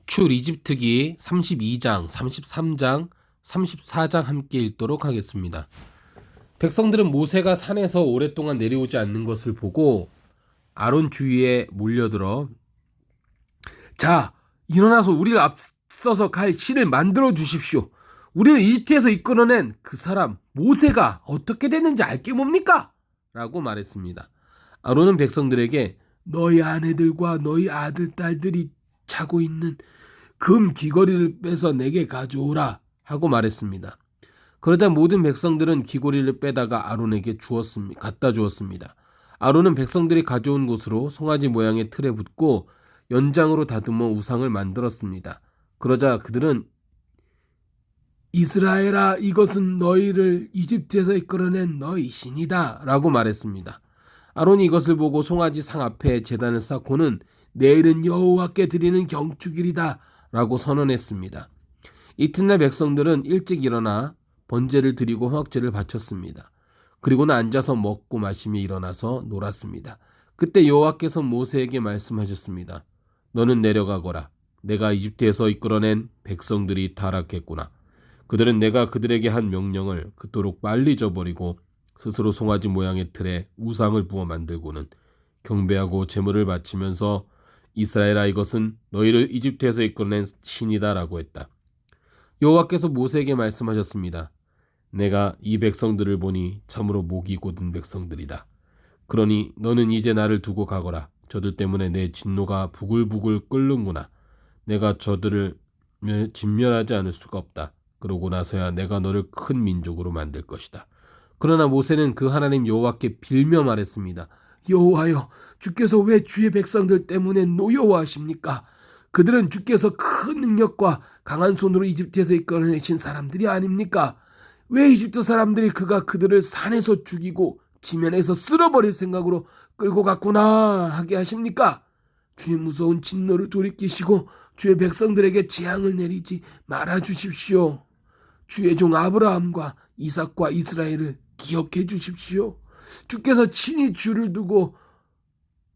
출이집트기 32장, 33장, 34장 함께 읽도록 하겠습니다. 백성들은 모세가 산에서 오랫동안 내려오지 않는 것을 보고 아론 주위에 몰려들어 자, 일어나서 우리를 앞서서 갈 신을 만들어 주십시오. 우리를 이집트에서 이끌어낸 그 사람 모세가 어떻게 됐는지 알게 뭡니까? 라고 말했습니다. 아론은 백성들에게 너희 아내들과 너희 아들, 딸들이 차고 있는 금 귀걸이를 빼서 내게 가져오라 하고 말했습니다. 그러자 모든 백성들은 귀걸이를 빼다가 아론에게 갖다 주었습니다. 아론은 백성들이 가져온 곳으로 송아지 모양의 틀에 붙고 연장으로 다듬어 우상을 만들었습니다. 그러자 그들은 이스라엘아, 이것은 너희를 이집트에서 이끌어낸 너희 신이다 라고 말했습니다. 아론이 이것을 보고 송아지 상 앞에 제단을 쌓고는 내일은 여호와께 드리는 경축일이다 라고 선언했습니다. 이튿날 백성들은 일찍 일어나 번제를 드리고 화목제를 바쳤습니다. 그리고는 앉아서 먹고 마시며 일어나서 놀았습니다. 그때 여호와께서 모세에게 말씀하셨습니다. 너는 내려가거라. 내가 이집트에서 이끌어낸 백성들이 타락했구나. 그들은 내가 그들에게 한 명령을 그토록 빨리 저버리고 스스로 송아지 모양의 틀에 우상을 부어 만들고는 경배하고 제물을 바치면서 이스라엘아, 이것은 너희를 이집트에서 이끌어낸 신이다 라고 했다. 여호와께서 모세에게 말씀하셨습니다. 내가 이 백성들을 보니 참으로 목이 곧은 백성들이다. 그러니 너는 이제 나를 두고 가거라. 저들 때문에 내 진노가 부글부글 끓는구나. 내가 저들을 진멸하지 않을 수가 없다. 그러고 나서야 내가 너를 큰 민족으로 만들 것이다. 그러나 모세는 그 하나님 여호와께 빌며 말했습니다. 여호와여, 주께서 왜 주의 백성들 때문에 노여워하십니까? 그들은 주께서 큰 능력과 강한 손으로 이집트에서 이끌어내신 사람들이 아닙니까? 왜 이집트 사람들이 그들을 산에서 죽이고 지면에서 쓸어버릴 생각으로 끌고 갔구나 하게 하십니까? 주의 무서운 진노를 돌이키시고 주의 백성들에게 재앙을 내리지 말아 주십시오. 주의 종 아브라함과 이삭과 이스라엘을 기억해 주십시오. 주께서 친히 주를 두고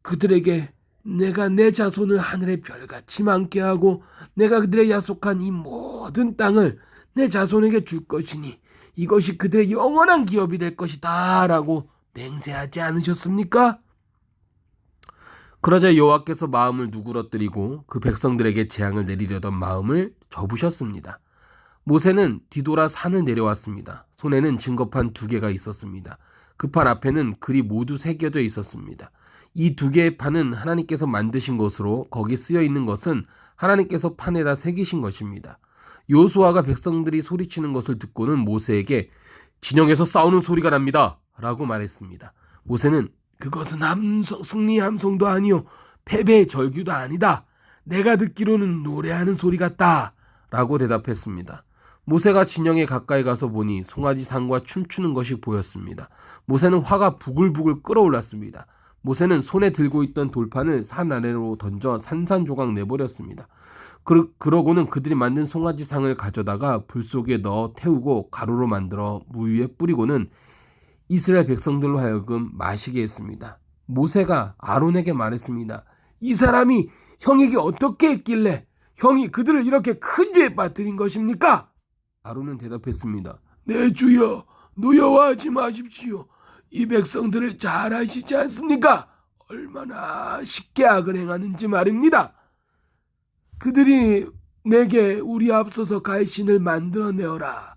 그들에게 내가 내 자손을 하늘의 별같이 많게 하고 내가 그들의 약속한 이 모든 땅을 내 자손에게 줄 것이니 이것이 그들의 영원한 기업이 될 것이다 라고 맹세하지 않으셨습니까? 그러자 여호와께서 마음을 누그러뜨리고 그 백성들에게 재앙을 내리려던 마음을 접으셨습니다. 모세는 뒤돌아 산을 내려왔습니다. 손에는 증거판 2개가 있었습니다. 그 판 앞에는 글이 모두 새겨져 있었습니다. 이 2개의 판은 하나님께서 만드신 것으로 거기 쓰여 있는 것은 하나님께서 판에다 새기신 것입니다. 여호수아가 백성들이 소리치는 것을 듣고는 모세에게 진영에서 싸우는 소리가 납니다 라고 말했습니다. 모세는 그것은 승리 함성도 아니요 패배의 절규도 아니다. 내가 듣기로는 노래하는 소리 같다 라고 대답했습니다. 모세가 진영에 가까이 가서 보니 송아지 상과 춤추는 것이 보였습니다. 모세는 화가 부글부글 끓어올랐습니다. 모세는 손에 들고 있던 돌판을 산 아래로 던져 산산조각 내버렸습니다. 그러고는 그들이 만든 송아지 상을 가져다가 불 속에 넣어 태우고 가루로 만들어 물 위에 뿌리고는 이스라엘 백성들로 하여금 마시게 했습니다. 모세가 아론에게 말했습니다. 이 사람이 형에게 어떻게 했길래 형이 그들을 이렇게 큰 죄에 빠뜨린 것입니까? 아론은 대답했습니다. 내 주여, 노여워하지 마십시오. 이 백성들을 잘 아시지 않습니까? 얼마나 쉽게 악을 행하는지 말입니다. 그들이 내게 우리 앞서서 갈 신을 만들어내어라.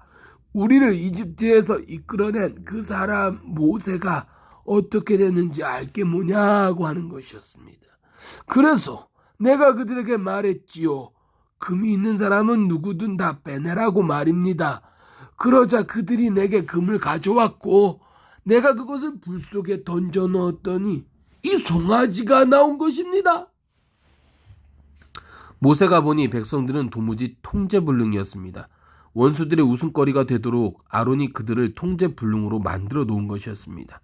우리를 이집트에서 이끌어낸 그 사람 모세가 어떻게 됐는지 알게 뭐냐고 하는 것이었습니다. 그래서 내가 그들에게 말했지요. 금이 있는 사람은 누구든 다 빼내라고 말입니다. 그러자 그들이 내게 금을 가져왔고 내가 그것을 불 속에 던져 넣었더니 이 송아지가 나온 것입니다. 모세가 보니 백성들은 도무지 통제불능이었습니다. 원수들의 웃음거리가 되도록 아론이 그들을 통제불능으로 만들어 놓은 것이었습니다.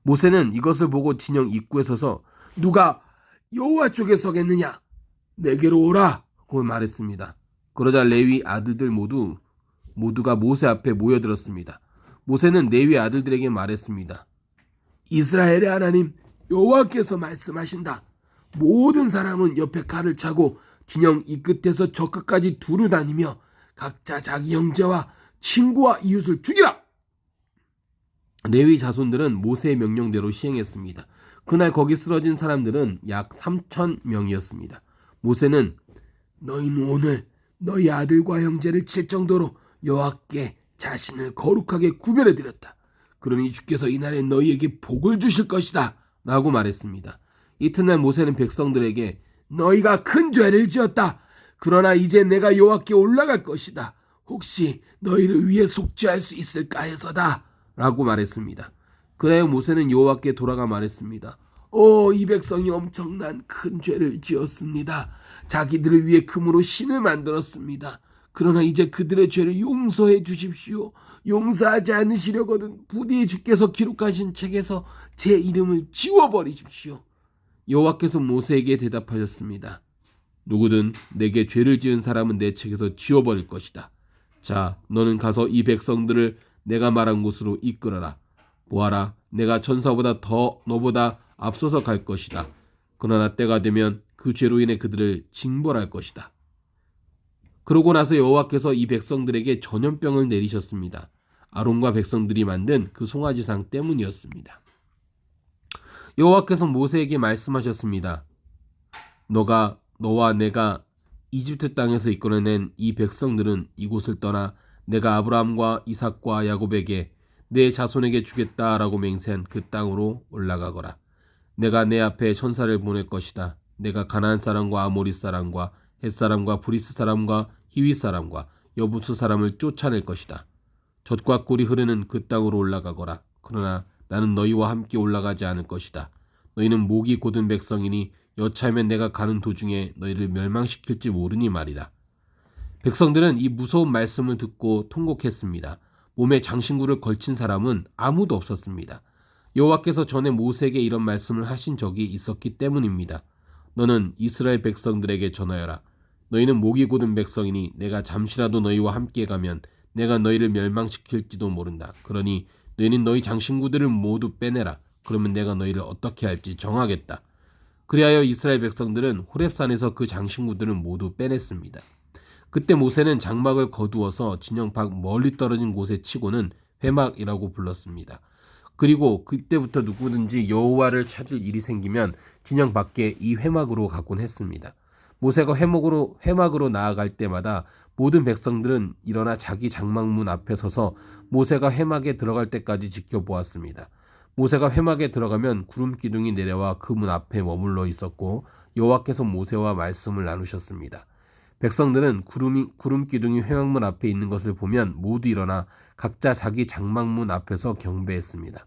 모세는 이것을 보고 진영 입구에 서서 누가 여호와 쪽에 서겠느냐? 내게로 오라 고 말했습니다. 그러자 레위 아들들 모두가 모세 앞에 모여들었습니다. 모세는 레위 아들들에게 말했습니다. 이스라엘의 하나님 여호와께서 말씀하신다. 모든 사람은 옆에 칼을 차고 진영 이 끝에서 저 끝까지 두루 다니며 각자 자기 형제와 친구와 이웃을 죽이라. 레위 자손들은 모세의 명령대로 시행했습니다. 그날 거기 쓰러진 사람들은 약 3,000명이었습니다. 모세는 너희는 오늘 너희 아들과 형제를 칠 정도로 여호와께 자신을 거룩하게 구별해 드렸다. 그러니 주께서 이날에 너희에게 복을 주실 것이다 라고 말했습니다. 이튿날 모세는 백성들에게 너희가 큰 죄를 지었다. 그러나 이제 내가 여호와께 올라갈 것이다. 혹시 너희를 위해 속죄할 수 있을까 해서다 라고 말했습니다. 그래야 모세는 여호와께 돌아가 말했습니다. 이 백성이 엄청난 큰 죄를 지었습니다. 자기들을 위해 금으로 신을 만들었습니다. 그러나 이제 그들의 죄를 용서해 주십시오. 용서하지 않으시려거든 부디 주께서 기록하신 책에서 제 이름을 지워버리십시오. 여호와께서 모세에게 대답하셨습니다. 누구든 내게 죄를 지은 사람은 내 책에서 지워버릴 것이다. 자, 너는 가서 이 백성들을 내가 말한 곳으로 이끌어라. 보아라, 내가 천사보다 더 너보다 앞서서 갈 것이다. 그러나 때가 되면 그 죄로 인해 그들을 징벌할 것이다. 그러고 나서 여호와께서 이 백성들에게 전염병을 내리셨습니다. 아론과 백성들이 만든 그 송아지상 때문이었습니다. 여호와께서 모세에게 말씀하셨습니다. 너와 내가 이집트 땅에서 이끌어낸 이 백성들은 이곳을 떠나 내가 아브라함과 이삭과 야곱에게 내 자손에게 주겠다라고 맹세한 그 땅으로 올라가거라. 내가 내 앞에 천사를 보낼 것이다. 내가 가나안 사람과 아모리 사람과 헷 사람과 브리스 사람과 히위 사람과 여부수 사람을 쫓아낼 것이다. 젖과 꿀이 흐르는 그 땅으로 올라가거라. 그러나 나는 너희와 함께 올라가지 않을 것이다. 너희는 목이 곧은 백성이니 여차하면 내가 가는 도중에 너희를 멸망시킬지 모르니 말이다. 백성들은 이 무서운 말씀을 듣고 통곡했습니다. 몸에 장신구를 걸친 사람은 아무도 없었습니다. 여호와께서 전에 모세에게 이런 말씀을 하신 적이 있었기 때문입니다. 너는 이스라엘 백성들에게 전하여라. 너희는 목이 곧은 백성이니 내가 잠시라도 너희와 함께 가면 내가 너희를 멸망시킬지도 모른다. 그러니 너희는 너희 장신구들을 모두 빼내라. 그러면 내가 너희를 어떻게 할지 정하겠다. 그리하여 이스라엘 백성들은 호렙산에서 그 장신구들을 모두 빼냈습니다. 그때 모세는 장막을 거두어서 진영 밖 멀리 떨어진 곳에 치고는 회막이라고 불렀습니다. 그리고 그때부터 누구든지 여호와를 찾을 일이 생기면 진영 밖에 이 회막으로 가곤 했습니다. 모세가 회막으로 나아갈 때마다 모든 백성들은 일어나 자기 장막문 앞에 서서 모세가 회막에 들어갈 때까지 지켜보았습니다. 모세가 회막에 들어가면 구름 기둥이 내려와 그 문 앞에 머물러 있었고 여호와께서 모세와 말씀을 나누셨습니다. 백성들은 구름 기둥이 회막문 앞에 있는 것을 보면 모두 일어나 각자 자기 장막문 앞에서 경배했습니다.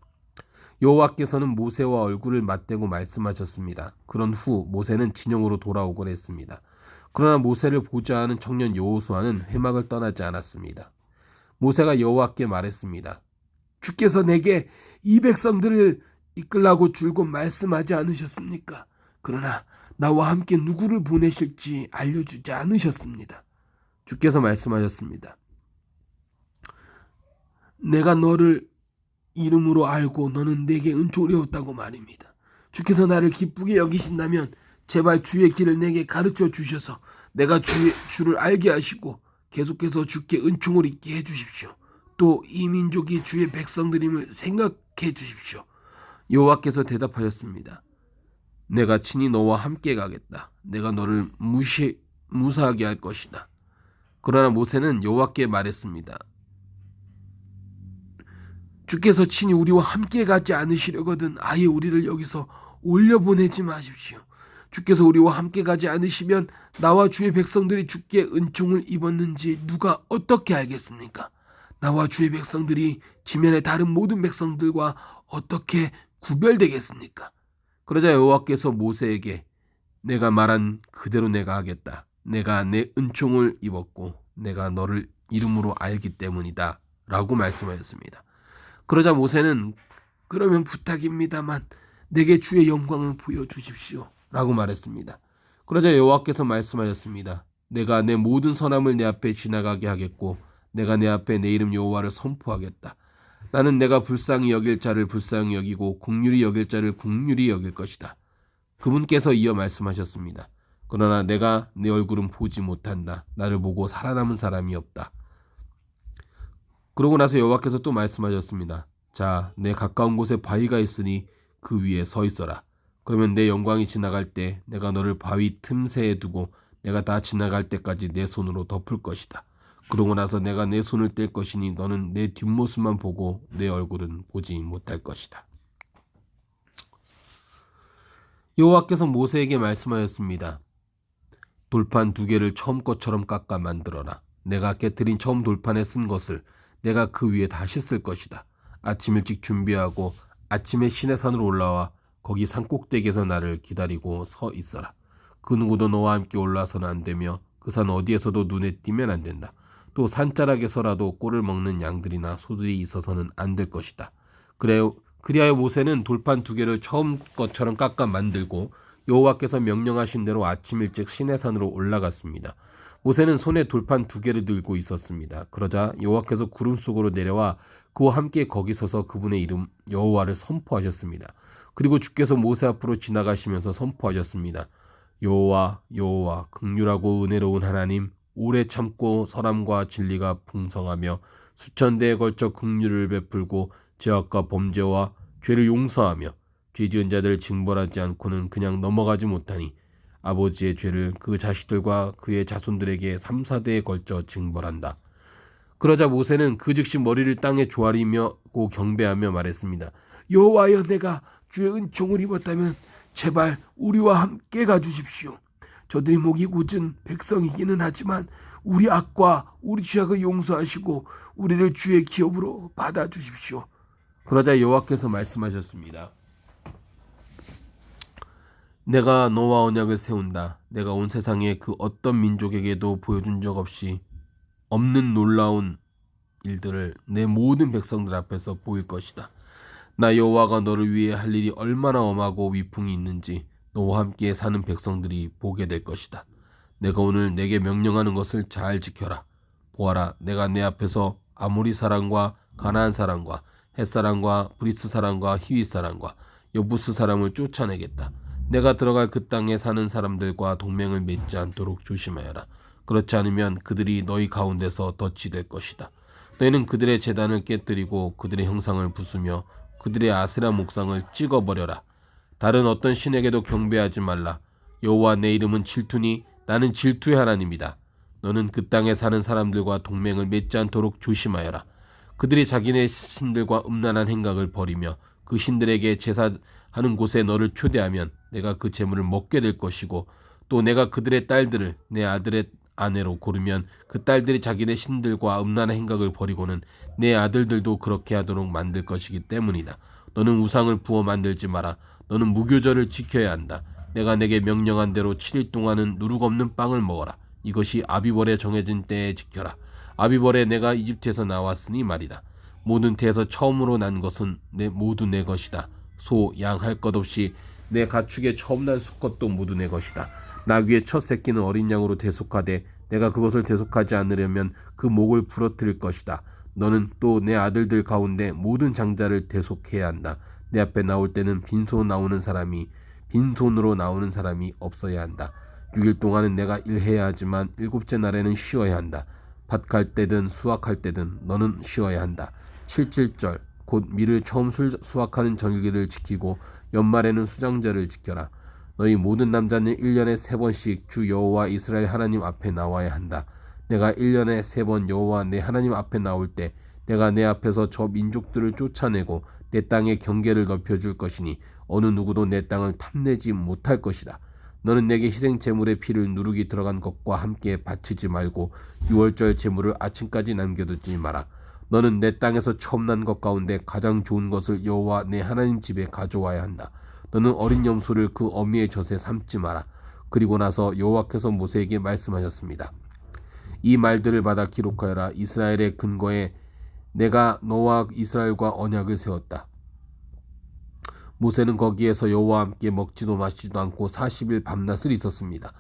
여호와께서는 모세와 얼굴을 맞대고 말씀하셨습니다. 그런 후 모세는 진영으로 돌아오곤 했습니다. 그러나 모세를 보자 하는 청년 여호수아는 회막을 떠나지 않았습니다. 모세가 여호와께 말했습니다. 주께서 내게 이 백성들을 이끌라고 줄곧 말씀하지 않으셨습니까? 그러나 나와 함께 누구를 보내실지 알려주지 않으셨습니다. 주께서 말씀하셨습니다. 내가 너를 이름으로 알고 너는 내게 은총을 얻었다고 말입니다. 주께서 나를 기쁘게 여기신다면 제발 주의 길을 내게 가르쳐 주셔서 내가 주를 알게 하시고 계속해서 주께 은총을 있게 해주십시오. 또 이 민족이 주의 백성들임을 생각해 주십시오. 여호와께서 대답하였습니다. 내가 친히 너와 함께 가겠다. 내가 너를 무사하게 할 것이다. 그러나 모세는 여호와께 말했습니다. 주께서 친히 우리와 함께 가지 않으시려거든 아예 우리를 여기서 올려보내지 마십시오. 주께서 우리와 함께 가지 않으시면 나와 주의 백성들이 주께 은총을 입었는지 누가 어떻게 알겠습니까? 나와 주의 백성들이 지면의 다른 모든 백성들과 어떻게 구별되겠습니까? 그러자 여호와께서 모세에게 내가 말한 그대로 내가 하겠다. 내가 내 은총을 입었고 내가 너를 이름으로 알기 때문이다 라고 말씀하셨습니다. 그러자 모세는 그러면 부탁입니다만 내게 주의 영광을 보여주십시오 라고 말했습니다. 그러자 여호와께서 말씀하셨습니다. 내가 내 모든 선함을 내 앞에 지나가게 하겠고 내가 내 앞에 내 이름 여호와를 선포하겠다. 나는 내가 불쌍히 여길 자를 불쌍히 여기고 긍휼히 여길 자를 긍휼히 여길 것이다. 그분께서 이어 말씀하셨습니다. 그러나 내가 내 얼굴은 보지 못한다. 나를 보고 살아남은 사람이 없다. 그러고 나서 여호와께서 또 말씀하셨습니다. 자, 내 가까운 곳에 바위가 있으니 그 위에 서 있어라. 그러면 내 영광이 지나갈 때 내가 너를 바위 틈새에 두고 내가 다 지나갈 때까지 내 손으로 덮을 것이다. 그러고 나서 내가 내 손을 뗄 것이니 너는 내 뒷모습만 보고 내 얼굴은 보지 못할 것이다. 여호와께서 모세에게 말씀하였습니다. 돌판 2개를 처음 것처럼 깎아 만들어라. 내가 깨뜨린 처음 돌판에 쓴 것을 내가 그 위에 다시 쓸 것이다. 아침 일찍 준비하고 아침에 시내산으로 올라와 거기 산꼭대기에서 나를 기다리고 서 있어라. 그 누구도 너와 함께 올라서는 안 되며 그 산 어디에서도 눈에 띄면 안 된다. 또 산자락에서라도 꼴을 먹는 양들이나 소들이 있어서는 안 될 것이다. 그리하여 모세는 돌판 2개를 처음 것처럼 깎아 만들고 여호와께서 명령하신 대로 아침 일찍 시내산으로 올라갔습니다. 모세는 손에 돌판 2개를 들고 있었습니다. 그러자 여호와께서 구름 속으로 내려와 그와 함께 거기 서서 그분의 이름 여호와를 선포하셨습니다. 그리고 주께서 모세 앞으로 지나가시면서 선포하셨습니다. 여호와 여호와 긍휼하고 은혜로운 하나님, 오래 참고 선함과 진리가 풍성하며 수천 대에 걸쳐 긍휼을 베풀고 죄악과 범죄와 죄를 용서하며 죄 지은 자들을 징벌하지 않고는 그냥 넘어가지 못하니 아버지의 죄를 그 자식들과 그의 자손들에게 3, 4대에 걸쳐 징벌한다. 그러자 모세는 그 즉시 머리를 땅에 조아리며 경배하며 말했습니다. 여호와여, 내가 주의 은총을 입었다면 제발 우리와 함께 가주십시오. 저들이 목이 곧은 백성이기는 하지만 우리 악과 우리 죄악을 용서하시고 우리를 주의 기업으로 받아주십시오. 그러자 여호와께서 말씀하셨습니다. 내가 너와 언약을 세운다. 내가 온 세상에 그 어떤 민족에게도 보여준 적 없이 없는 놀라운 일들을 내 모든 백성들 앞에서 보일 것이다. 나 여호와가 너를 위해 할 일이 얼마나 엄하고 위풍이 있는지 너와 함께 사는 백성들이 보게 될 것이다. 내가 오늘 내게 명령하는 것을 잘 지켜라. 보아라, 내가 내 앞에서 아모리 사람과 가나안 사람과 헷 사람과 브리스 사람과 히윗 사람과 여부스 사람을 쫓아내겠다. 내가 들어갈 그 땅에 사는 사람들과 동맹을 맺지 않도록 조심하여라. 그렇지 않으면 그들이 너희 가운데서 덫이 될 것이다. 너희는 그들의 제단을 깨뜨리고 그들의 형상을 부수며 그들의 아세라 목상을 찍어버려라. 다른 어떤 신에게도 경배하지 말라. 여호와 내 이름은 질투니 나는 질투의 하나님이다. 너는 그 땅에 사는 사람들과 동맹을 맺지 않도록 조심하여라. 그들이 자기네 신들과 음란한 행각을 벌이며 그 신들에게 제사하는 곳에 너를 초대하면 내가 그 재물을 먹게 될 것이고 또 내가 그들의 딸들을 내 아들의 아내로 고르면 그 딸들이 자기네 신들과 음란한 행각을 벌이고는 내 아들들도 그렇게 하도록 만들 것이기 때문이다. 너는 우상을 부어 만들지 마라. 너는 무교절을 지켜야 한다. 내가 내게 명령한 대로 7일 동안은 누룩 없는 빵을 먹어라. 이것이 아비벌에 정해진 때에 지켜라. 아비벌에 내가 이집트에서 나왔으니 말이다. 모든 태에서 처음으로 난 것은 모두 내 것이다. 소, 양 할 것 없이 내 가축의 처음 난 수컷도 모두 내 것이다. 나귀의 첫 새끼는 어린 양으로 대속하되 내가 그것을 대속하지 않으려면 그 목을 부러뜨릴 것이다. 너는 또 내 아들들 가운데 모든 장자를 대속해야 한다. 내 앞에 나올 때는 빈손으로 나오는 사람이 없어야 한다. 6일 동안은 내가 일해야 하지만 7째 날에는 쉬어야 한다. 밭 갈 때든 수확할 때든 너는 쉬어야 한다. 실질절 곧 밀을 처음 수확하는 절기를 지키고 연말에는 수장절을 지켜라. 너희 모든 남자는 1년에 3번씩 주 여호와 이스라엘 하나님 앞에 나와야 한다. 내가 1년에 3번 여호와 내 하나님 앞에 나올 때 내가 내 앞에서 저 민족들을 쫓아내고 내 땅의 경계를 넓혀줄 것이니 어느 누구도 내 땅을 탐내지 못할 것이다. 너는 내게 희생 제물의 피를 누룩이 들어간 것과 함께 바치지 말고 6월절 제물을 아침까지 남겨두지 마라. 너는 내 땅에서 처음 난 것 가운데 가장 좋은 것을 여호와 내 하나님 집에 가져와야 한다. 너는 어린 염소를 그 어미의 젖에 삶지 마라. 그리고 나서 여호와께서 모세에게 말씀하셨습니다. 이 말들을 받아 기록하여라. 이스라엘의 근거에 내가 너와 이스라엘과 언약을 세웠다. 모세는 거기에서 여호와와 함께 먹지도 마시지도 않고 40일 밤낮을 있었습니다.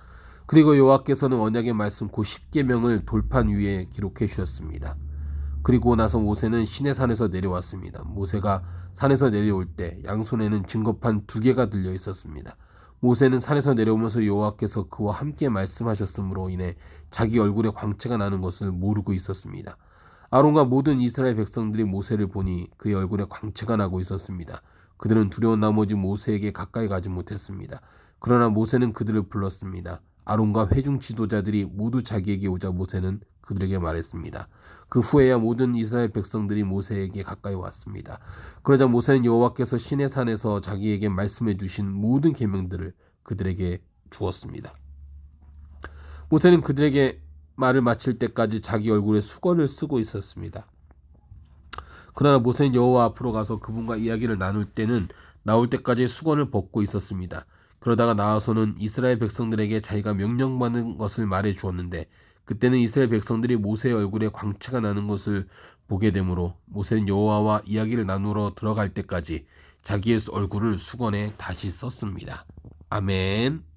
그리고 여호와께서는 언약의 말씀 그 10계명을 돌판 위에 기록해 주셨습니다. 그리고 나서 모세는 시내산에서 내려왔습니다. 모세가 산에서 내려올 때 양손에는 증거판 2개가 들려 있었습니다. 모세는 산에서 내려오면서 여호와께서 그와 함께 말씀하셨으므로 인해 자기 얼굴에 광채가 나는 것을 모르고 있었습니다. 아론과 모든 이스라엘 백성들이 모세를 보니 그의 얼굴에 광채가 나고 있었습니다. 그들은 두려운 나머지 모세에게 가까이 가지 못했습니다. 그러나 모세는 그들을 불렀습니다. 아론과 회중 지도자들이 모두 자기에게 오자 모세는 그들에게 말했습니다. 그 후에야 모든 이스라엘 백성들이 모세에게 가까이 왔습니다. 그러자 모세는 여호와께서 시내산에서 자기에게 말씀해 주신 모든 계명들을 그들에게 주었습니다. 모세는 그들에게 말을 마칠 때까지 자기 얼굴에 수건을 쓰고 있었습니다. 그러나 모세는 여호와 앞으로 가서 그분과 이야기를 나올 때까지 수건을 벗고 있었습니다. 그러다가 나와서는 이스라엘 백성들에게 자기가 명령받는 것을 말해 주었는데 그때는 이스라엘 백성들이 모세의 얼굴에 광채가 나는 것을 보게 되므로 모세는 여호와와 이야기를 나누러 들어갈 때까지 자기의 얼굴을 수건에 다시 썼습니다. 아멘.